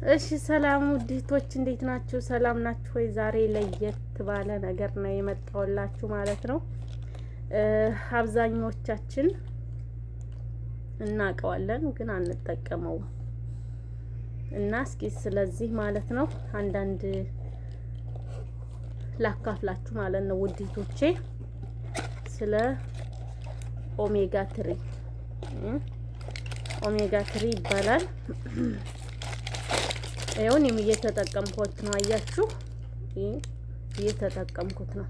እሺ ሰላም ውዲቶች እንዴት ናችሁ? ሰላም ናችሁ ወይ? ዛሬ ለየት ባለ ነገር ነው የመጣሁላችሁ ማለት ነው። አብዛኞቻችን እናውቀዋለን ግን አንጠቀመውም እና እስኪ ስለዚህ ማለት ነው አንዳንድ ላካፍላችሁ ማለት ነው ውዲቶቼ ስለ ኦሜጋ ትሪ ይባላል። እኔም እየተጠቀምኩት ነው። አያችሁ እየተጠቀምኩት ነው።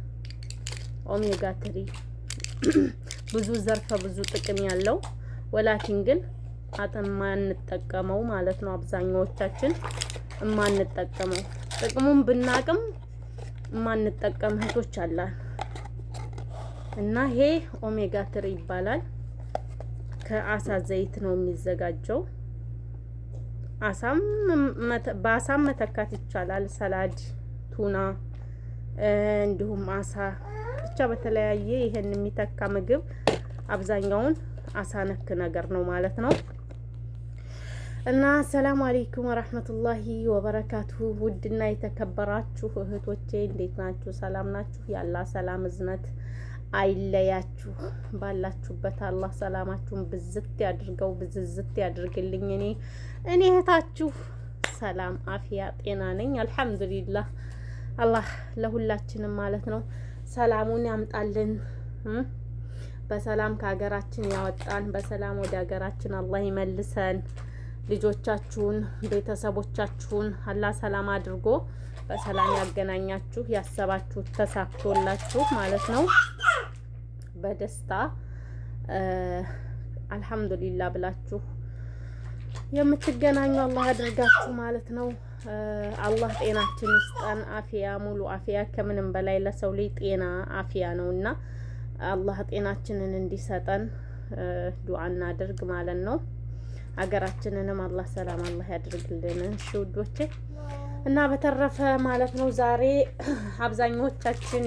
ኦሜጋ ትሪ ብዙ ዘርፈ ብዙ ጥቅም ያለው ወላኪን ግን የማንጠቀመው ማለት ነው። አብዛኛዎቻችን የማንጠቀመው ጥቅሙን ብናቅም የማንጠቀም እህቶች አላን እና ይሄ ኦሜጋ ትሪ ይባላል። ከአሳ ዘይት ነው የሚዘጋጀው። በአሳም መተካት ይቻላል። ሰላድ፣ ቱና እንዲሁም አሳ ብቻ በተለያየ ይሄን የሚተካ ምግብ አብዛኛውን አሳ ነክ ነገር ነው ማለት ነው። እና ሰላም አለይኩም ወራህመቱላሂ ወበረካቱሁ። ውድና የተከበራችሁ እህቶቼ እንዴት ናችሁ? ሰላም ናችሁ? ያላ ሰላም እዝነት አይለያችሁ። ባላችሁበት አላህ ሰላማችሁን ብዝት ያድርገው፣ ብዝዝት ያድርግልኝ። እኔ እህታችሁ ሰላም አፊያ ጤና ነኝ አልሐምዱሊላህ። አላህ ለሁላችንም ማለት ነው ሰላሙን ያምጣልን። በሰላም ከሀገራችን ያወጣን፣ በሰላም ወደ ሀገራችን አላህ ይመልሰን። ልጆቻችሁን ቤተሰቦቻችሁን አላህ ሰላም አድርጎ በሰላም ያገናኛችሁ፣ ያሰባችሁ ተሳክቶላችሁ ማለት ነው በደስታ አልሐምዱሊላህ ብላችሁ የምትገናኙ አላህ አድርጋችሁ ማለት ነው። አላህ ጤናችን ይስጠን፣ አፊያ ሙሉ አፊያ። ከምንም በላይ ለሰው ልጅ ጤና አፊያ ነውና አላህ ጤናችንን እንዲሰጠን ዱዓ እናድርግ ማለት ነው። ሀገራችንንም አላህ ሰላም አላህ ያድርግልን። እሺ ውዶቼ እና በተረፈ ማለት ነው ዛሬ አብዛኞቻችን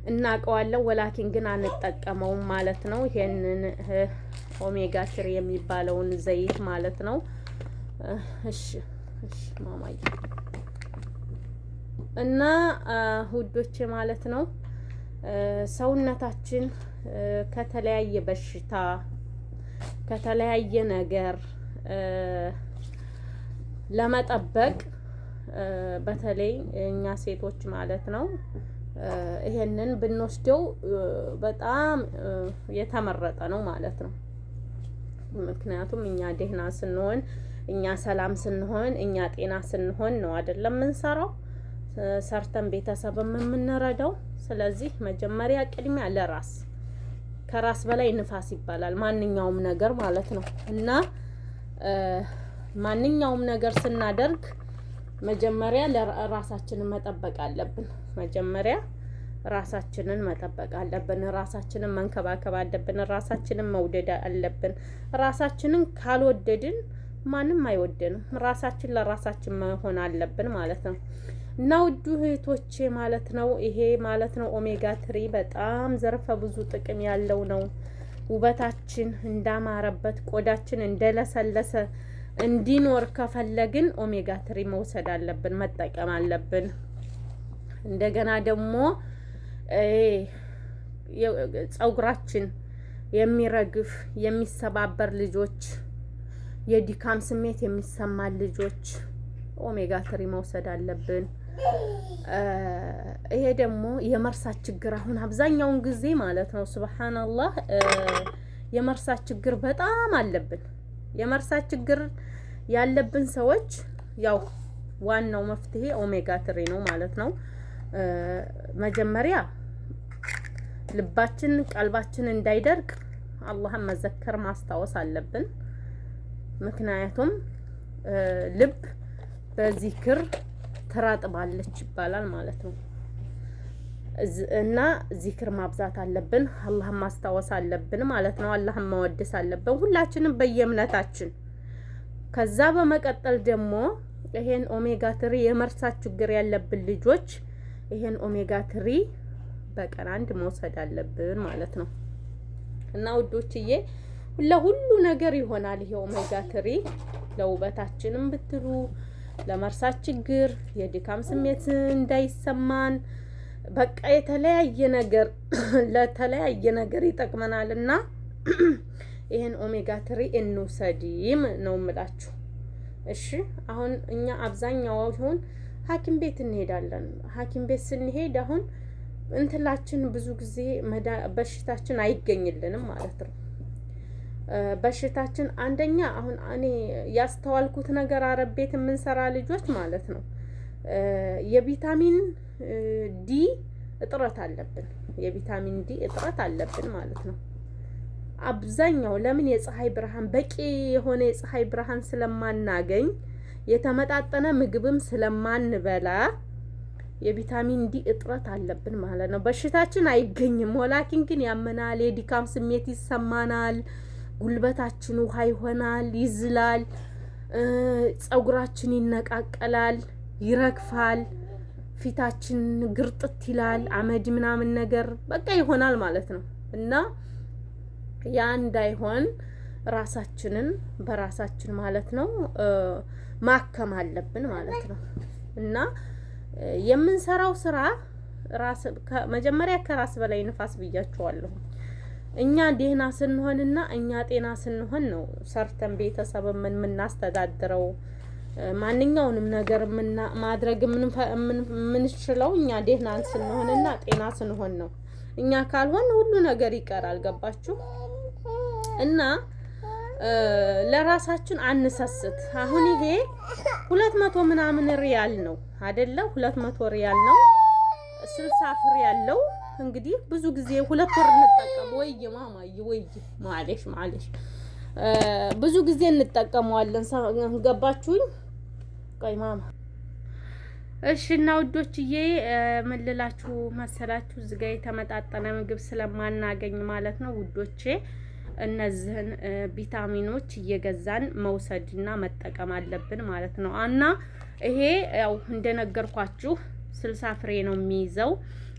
እናውቀዋለን ወላኪን ግን አንጠቀመውም ማለት ነው። ይሄንን ኦሜጋ ትሪ የሚባለውን ዘይት ማለት ነው። እሺ ማማዬ እና ውዶቼ ማለት ነው ሰውነታችን ከተለያየ በሽታ ከተለያየ ነገር ለመጠበቅ በተለይ እኛ ሴቶች ማለት ነው ይሄንን ብንወስደው በጣም የተመረጠ ነው ማለት ነው። ምክንያቱም እኛ ደህና ስንሆን፣ እኛ ሰላም ስንሆን፣ እኛ ጤና ስንሆን ነው አይደለም የምንሰራው ሰርተን ቤተሰብም የምንረዳው። ስለዚህ መጀመሪያ ቅድሚያ ለራስ፣ ከራስ በላይ ንፋስ ይባላል ማንኛውም ነገር ማለት ነው። እና ማንኛውም ነገር ስናደርግ መጀመሪያ ለራሳችንን መጠበቅ አለብን። መጀመሪያ ራሳችንን መጠበቅ አለብን። ራሳችንን መንከባከብ አለብን። ራሳችንን መውደድ አለብን። ራሳችንን ካልወደድን ማንም አይወደንም። ራሳችን ለራሳችን መሆን አለብን ማለት ነው። እና ውዱ እህቶቼ ማለት ነው ይሄ ማለት ነው ኦሜጋ ትሪ በጣም ዘርፈ ብዙ ጥቅም ያለው ነው። ውበታችን እንዳማረበት፣ ቆዳችን እንደለሰለሰ እንዲኖር ከፈለግን ኦሜጋ ትሪ መውሰድ አለብን፣ መጠቀም አለብን። እንደገና ደግሞ ፀጉራችን የሚረግፍ የሚሰባበር ልጆች፣ የድካም ስሜት የሚሰማን ልጆች ኦሜጋ ትሪ መውሰድ አለብን። ይሄ ደግሞ የመርሳት ችግር አሁን አብዛኛውን ጊዜ ማለት ነው ሱብሃንአላህ የመርሳት ችግር በጣም አለብን። የመርሳት ችግር ያለብን ሰዎች ያው ዋናው መፍትሄ ኦሜጋ ትሪ ነው ማለት ነው። መጀመሪያ ልባችን ቀልባችን እንዳይደርቅ አላህን መዘከር ማስታወስ አለብን። ምክንያቱም ልብ በዚክር ትራጥባለች ይባላል ማለት ነው። እና ዚክር ማብዛት አለብን፣ አላህን ማስታወስ አለብን ማለት ነው። አላህን መወደስ አለብን ሁላችንም በየእምነታችን። ከዛ በመቀጠል ደግሞ ይሄን ኦሜጋ ትሪ የመርሳት ችግር ያለብን ልጆች ይሄን ኦሜጋ ትሪ በቀን አንድ መውሰድ አለብን ማለት ነው። እና ውዶችዬ ለሁሉ ነገር ይሆናል። ይሄ ኦሜጋ ትሪ ለውበታችንም ብትሉ ለመርሳት ችግር፣ የድካም ስሜት እንዳይሰማን በቃ የተለያየ ነገር ለተለያየ ነገር ይጠቅመናልና ይሄን ኦሜጋ ትሪ እንውሰድም ነው የምላችሁ። እሺ አሁን እኛ አብዛኛው አሁን ሐኪም ቤት እንሄዳለን። ሐኪም ቤት ስንሄድ አሁን እንትላችን ብዙ ጊዜ በሽታችን አይገኝልንም ማለት ነው። በሽታችን አንደኛ አሁን እኔ ያስተዋልኩት ነገር አረብ ቤት የምንሰራ ልጆች ማለት ነው የቪታሚን ዲ እጥረት አለብን። የቪታሚን ዲ እጥረት አለብን ማለት ነው። አብዛኛው ለምን የፀሐይ ብርሃን በቂ የሆነ የፀሐይ ብርሃን ስለማናገኝ የተመጣጠነ ምግብም ስለማንበላ የቪታሚን ዲ እጥረት አለብን ማለት ነው። በሽታችን አይገኝም፣ ወላኪን ግን ያመናል፣ የድካም ስሜት ይሰማናል፣ ጉልበታችን ውሃ ይሆናል፣ ይዝላል፣ ፀጉራችን ይነቃቀላል፣ ይረግፋል፣ ፊታችን ግርጥት ይላል፣ አመድ ምናምን ነገር በቃ ይሆናል ማለት ነው። እና ያ እንዳይሆን ራሳችንን በራሳችን ማለት ነው ማከም አለብን ማለት ነው። እና የምንሰራው ስራ መጀመሪያ ከራስ በላይ ንፋስ ብያችኋለሁ። እኛ ደህና ስንሆንና እኛ ጤና ስንሆን ነው ሰርተን ቤተሰብ የምናስተዳድረው ማንኛውንም ነገር ማድረግ የምንችለው እኛ ደህና ስንሆንና ጤና ስንሆን ነው። እኛ ካልሆን ሁሉ ነገር ይቀራል። ገባችሁ? እና ለራሳችን አንሰስት። አሁን ይሄ 200 ምናምን ሪያል ነው አይደለ? 200 ሪያል ነው 60 ፍሬ ያለው። እንግዲህ ብዙ ጊዜ 2 ወር እንጠቀም ወይ ማማዬ ወይ ማለሽ ብዙ ጊዜ እንጠቀመዋለን። ገባችሁኝ? ቆይ ማማ እሺ። እና ውዶችዬ ምን ልላችሁ መሰላችሁ? እዚህ ጋር የተመጣጠነ ምግብ ስለማናገኝ ማለት ነው ውዶቼ እነዚህን ቪታሚኖች እየገዛን መውሰድና መጠቀም አለብን ማለት ነው። እና ይሄ ያው እንደነገርኳችሁ 60 ፍሬ ነው የሚይዘው።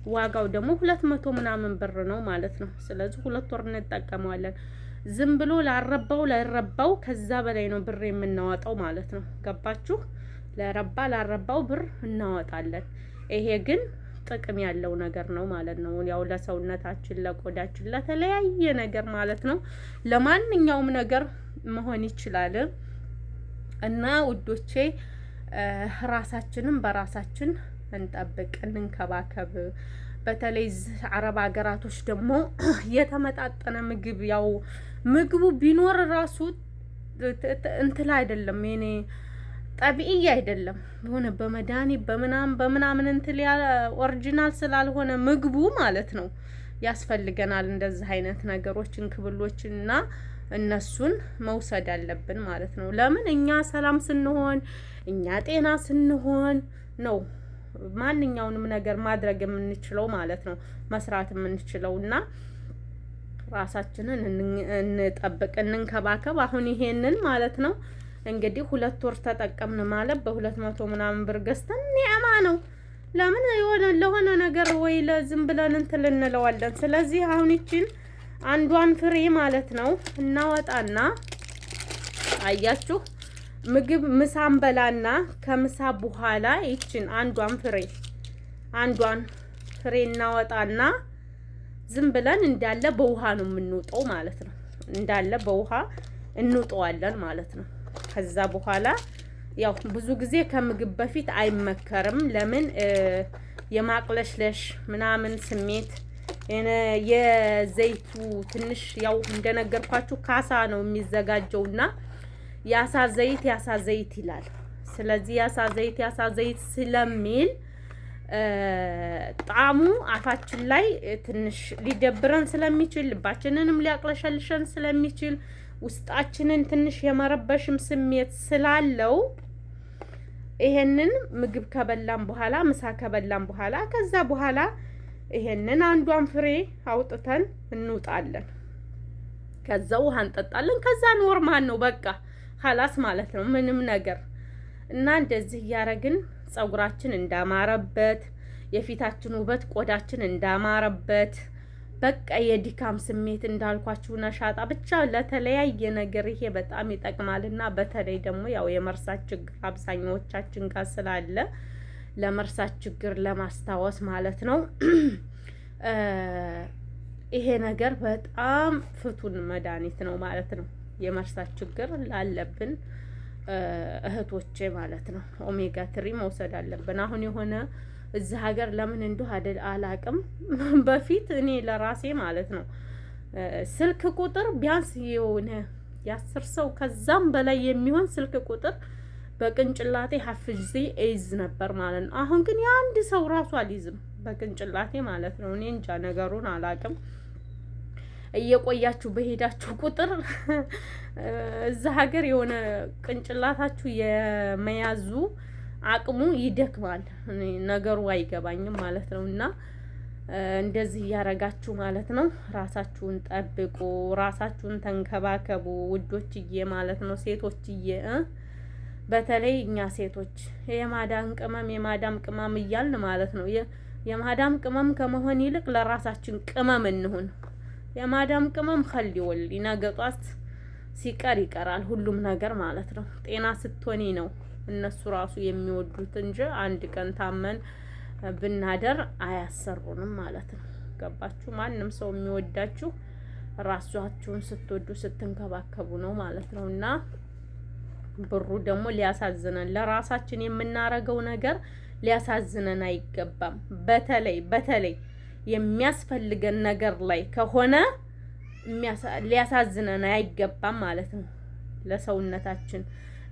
ዋጋው ደግሞ 200 ምናምን ብር ነው ማለት ነው። ስለዚህ 2 ወር እንጠቀመዋለን። ዝም ብሎ ላረባው ከዛ በላይ ነው ብር የምናወጣው ማለት ነው። ገባችሁ? ላረባው ብር እናወጣለን። ይሄ ግን ጥቅም ያለው ነገር ነው ማለት ነው። ያው ለሰውነታችን፣ ለቆዳችን፣ ለተለያየ ነገር ማለት ነው። ለማንኛውም ነገር መሆን ይችላል። እና ውዶቼ ራሳችንን በራሳችን እንጠብቅ፣ እንንከባከብ። በተለይ አረብ ሀገራቶች ደግሞ የተመጣጠነ ምግብ ያው ምግቡ ቢኖር ራሱ እንትላ አይደለም የኔ ጠቢዒ አይደለም። የሆነ በመድኃኒት በምናምን እንትል ኦሪጂናል ስላልሆነ ምግቡ ማለት ነው ያስፈልገናል እንደዚህ አይነት ነገሮችን ክብሎችንና እነሱን መውሰድ አለብን ማለት ነው። ለምን እኛ ሰላም ስንሆን እኛ ጤና ስንሆን ነው ማንኛውንም ነገር ማድረግ የምንችለው ማለት ነው፣ መስራት የምንችለው። እና ራሳችንን እንጠብቅ፣ እንንከባከብ። አሁን ይሄንን ማለት ነው እንግዲህ 2 ወር ተጠቀምን ማለት በ200 ምናምን ብር ገዝተን ኒዕማ ነው። ለምን ለሆነ ነገር ወይ ለዝም ብለን እንትን እንለዋለን። ስለዚህ አሁን ይችን አንዷን ፍሬ ማለት ነው እናወጣና አያችሁ ምግብ ምሳን በላና ከምሳ በኋላ ይችን አንዷን ፍሬ እናወጣና ዝም ብለን እንዳለ በውሃ ነው የምንውጠው ማለት ነው። እንዳለ በውሃ እንውጠዋለን ማለት ነው። ከዛ በኋላ ያው ብዙ ጊዜ ከምግብ በፊት አይመከርም። ለምን የማቅለሽለሽ ምናምን ስሜት የዘይቱ ትንሽ ያው እንደነገርኳችሁ ካሳ ነው የሚዘጋጀውና ያሳ ዘይት ይላል። ስለዚህ ያሳ ዘይት ስለሚል ጣዕሙ አፋችን ላይ ትንሽ ሊደብረን ስለሚችል ልባችንንም ሊያቅለሸልሸን ስለሚችል ውስጣችንን ትንሽ የመረበሽም ስሜት ስላለው ይሄንን ምግብ ከበላን በኋላ ምሳ ከበላን በኋላ ከዛ በኋላ ይሄንን አንዷን ፍሬ አውጥተን እንውጣለን። ከዛ ውሃ እንጠጣለን። ከዛ ኖርማል ነው በቃ ሀላስ ማለት ነው ምንም ነገር እና እንደዚህ እያረግን ፀጉራችን እንዳማረበት የፊታችን ውበት ቆዳችን እንዳማረበት በቃ የድካም ስሜት እንዳልኳችሁ ነሻጣ ብቻ ለተለያየ ነገር ይሄ በጣም ይጠቅማልና በተለይ ደግሞ ያው የመርሳት ችግር አብዛኛዎቻችን ጋር ስላለ ለመርሳት ችግር ለማስታወስ ማለት ነው። ይሄ ነገር በጣም ፍቱን መድኃኒት ነው ማለት ነው። የመርሳት ችግር ላለብን እህቶቼ ማለት ነው ኦሜጋ 3 መውሰድ አለብን። አሁን የሆነ እዚህ ሀገር ለምን እንደው አላቅም። በፊት እኔ ለራሴ ማለት ነው ስልክ ቁጥር ቢያንስ የሆነ የ10 ሰው ከዛም በላይ የሚሆን ስልክ ቁጥር በቅንጭላቴ ሀፍዤ እይዝ ነበር ማለት ነው። አሁን ግን የአንድ ሰው ራሱ አልይዝም በቅንጭላቴ ማለት ነው። እኔ እንጃ ነገሩን አላቅም። እየቆያችሁ በሄዳችሁ ቁጥር እዛ ሀገር የሆነ ቅንጭላታችሁ የመያዙ አቅሙ ይደክማል። ነገሩ አይገባኝም ማለት ነው። እና እንደዚህ እያረጋችሁ ማለት ነው ራሳችሁን ጠብቁ፣ ራሳችሁን ተንከባከቡ ውዶችዬ ማለት ነው። ሴቶችዬ በተለይ እኛ ሴቶች የማዳም ቅመም እያልን ማለት ነው። የማዳም ቅመም ከመሆን ይልቅ ለራሳችን ቅመም እንሁን። የማዳም ቅመም ኸሊ ወሊ ነገ ጧት ሲቀር ይቀራል ሁሉም ነገር ማለት ነው። ጤና ስትሆኒ ነው እነሱ ራሱ የሚወዱት እንጂ አንድ ቀን ታመን ብናደር አያሰሩንም ማለት ነው። ገባችሁ? ማንም ሰው የሚወዳችሁ ራሳችሁን ስትወዱ ስትንከባከቡ ነው ማለት ነው። እና ብሩ ደግሞ ሊያሳዝነን ለራሳችን የምናረገው ነገር ሊያሳዝነን አይገባም። በተለይ የሚያስፈልገን ነገር ላይ ከሆነ ሊያሳዝነን አይገባም ማለት ነው ለሰውነታችን።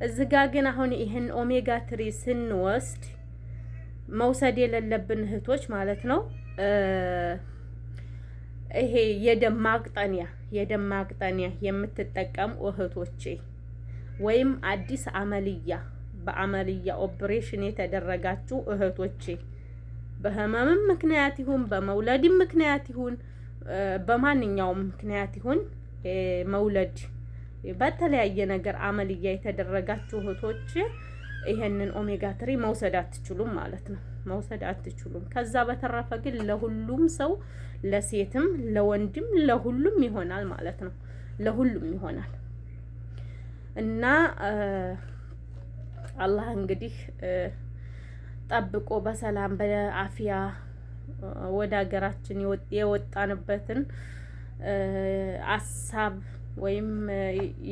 እዚህ ጋ ግን አሁን ይሄን ኦሜጋ 3 ስንወስድ መውሰድ የሌለብን እህቶች ማለት ነው ይሄ የደም ማቅጠኒያ የምትጠቀሙ እህቶቼ ወይም አዲስ በአመልያ ኦፕሬሽን የተደረጋችሁ እህቶቼ በህመምም ምክንያት ይሁን በመውለድም ምክንያት ይሁን በማንኛውም ምክንያት ይሁን መውለድ በተለያየ ነገር አመልያ የተደረጋችሁ እህቶች ይሄንን ኦሜጋ 3 መውሰድ አትችሉም ማለት ነው። መውሰድ አትችሉም። ከዛ በተረፈ ግን ለሁሉም ሰው ለሴትም ለወንድም ለሁሉም ይሆናል ማለት ነው። ለሁሉም ይሆናል እና አላህ እንግዲህ ጠብቆ በሰላም በአፊያ ወደ ሀገራችን የወጣንበትን አሳብ ወይም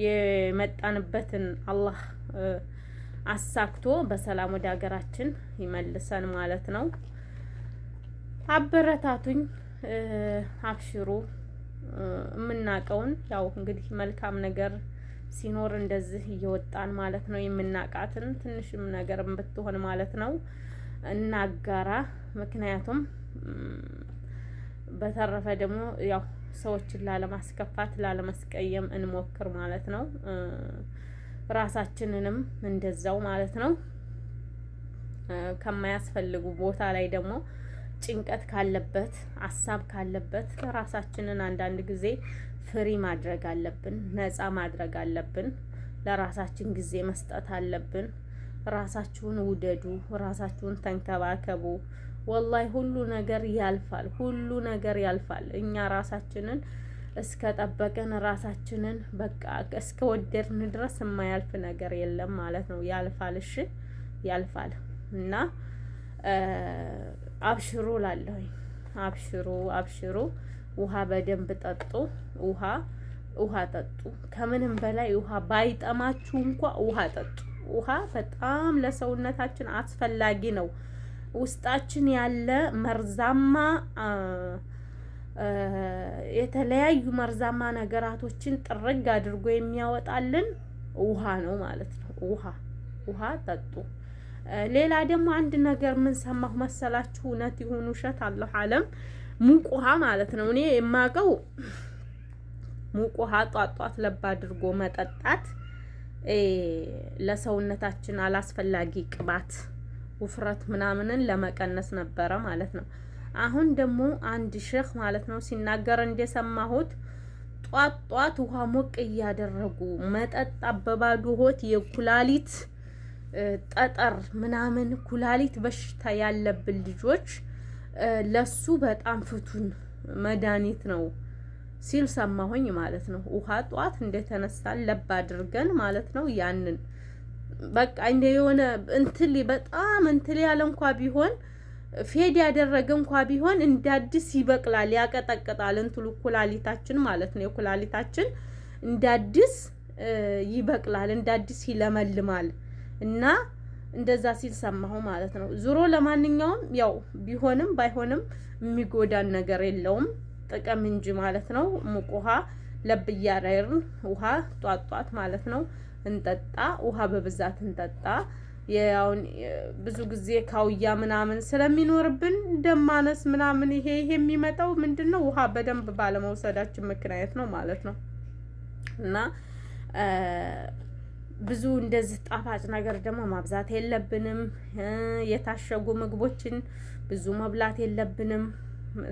የመጣንበትን አላህ አሳክቶ በሰላም ወደ ሀገራችን ይመልሰን ማለት ነው። አበረታቱኝ፣ አብሽሩ። የምናቀውን ያው እንግዲህ መልካም ነገር ሲኖር እንደዚህ እየወጣን ማለት ነው የምናቃትን ትንሽም ነገርም ብትሆን ማለት ነው እናጋራ። ምክንያቱም በተረፈ ደግሞ ያው ሰዎችን ላለማስከፋት ላለመስቀየም እንሞክር ማለት ነው። ራሳችንንም እንደዛው ማለት ነው። ከማያስፈልጉ ቦታ ላይ ደግሞ ጭንቀት ካለበት አሳብ ካለበት ራሳችንን አንዳንድ ጊዜ ፍሪ ማድረግ አለብን፣ ነፃ ማድረግ አለብን። ለራሳችን ጊዜ መስጠት አለብን። ራሳችሁን ውደዱ፣ ራሳችሁን ተንከባከቡ። ወላሂ ሁሉ ነገር ያልፋል፣ ሁሉ ነገር ያልፋል። እኛ ራሳችንን እስከ ጠበቀን ራሳችንን በቃ እስከ ወደድን ድረስ የማያልፍ ነገር የለም ማለት ነው። ያልፋል፣ እሺ ያልፋል። እና አብሽሩ ላለሁኝ፣ አብሽሩ። ውሃ በደንብ ጠጡ። ውሃ ጠጡ። ከምንም በላይ ውሃ ባይጠማችሁ እንኳ ውሃ ጠጡ። ውሃ በጣም ለሰውነታችን አስፈላጊ ነው። ውስጣችን ያለ መርዛማ የተለያዩ መርዛማ ነገራቶችን ጥርግ አድርጎ የሚያወጣልን ውሃ ነው ማለት ነው። ውሃ ጠጡ። ሌላ ደግሞ አንድ ነገር ምን ሰማሁ መሰላችሁ? እውነት ይሁን ውሸት አላሁ አለም። ሙቅ ውሃ ማለት ነው። እኔ የማውቀው ሙቅ ውሃ ጧጧት ለብ አድርጎ መጠጣት ለሰውነታችን አላስፈላጊ ቅባት፣ ውፍረት ምናምንን ለመቀነስ ነበረ ማለት ነው። አሁን ደግሞ አንድ ሼህ ማለት ነው ሲናገር እንደሰማሁት ጧት ውሃ ሞቅ እያደረጉ መጠጣት በባዶ ሆት የኩላሊት ጠጠር ምናምን ኩላሊት በሽታ ያለብን ልጆች ለሱ በጣም ፍቱን መድኃኒት ነው ሲል ሰማሁኝ ማለት ነው። ውሃ ጧት እንደተነሳን ለብ አድርገን ማለት ነው ያንን በቃ እንደ የሆነ እንትል በጣም እንትል ያለ እንኳ ቢሆን ፌድ ያደረገ እንኳ ቢሆን እንደ አዲስ ይበቅላል፣ ያቀጠቅጣል እንትሉ ኩላሊታችን ማለት ነው። የኩላሊታችን እንደ አዲስ ይበቅላል፣ እንደ አዲስ ይለመልማል እና እንደዛ ሲል ሰማሁ ማለት ነው። ዙሮ ለማንኛውም ያው ቢሆንም ባይሆንም የሚጎዳን ነገር የለውም ጥቅም እንጂ ማለት ነው። ሙቅ ውሃ ለብ እያደረግን ውሃ ጧጧት ማለት ነው እንጠጣ፣ ውሃ በብዛት እንጠጣ። ያው ብዙ ጊዜ ካውያ ምናምን ስለሚኖርብን ደማነስ ምናምን ይሄ የሚመጣው ምንድነው ውሃ በደንብ ባለመውሰዳችን ምክንያት ነው ማለት ነው። እና ብዙ እንደዚህ ጣፋጭ ነገር ደግሞ ማብዛት የለብንም። የታሸጉ ምግቦችን ብዙ መብላት የለብንም፣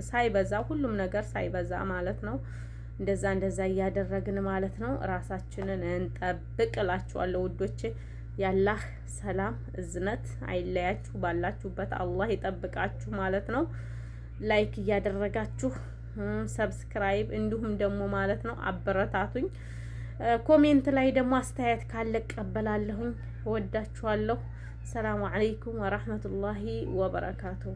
ሳይበዛ ሁሉም ነገር ሳይበዛ ማለት ነው። እንደዛ እያደረግን ማለት ነው ራሳችንን እንጠብቅ እላችኋለሁ ውዶቼ። ያላህ ሰላም እዝነት አይለያችሁ፣ ባላችሁበት አላህ ይጠብቃችሁ ማለት ነው። ላይክ እያደረጋችሁ ሰብስክራይብ እንዲሁም ደግሞ ማለት ነው አበረታቱኝ። ኮሜንት ላይ ደግሞ አስተያየት ካለ እቀበላለሁኝ። ወዳችኋለሁ። ሰላም አለይኩም ወራህመቱላሂ ወበረካቱሁ።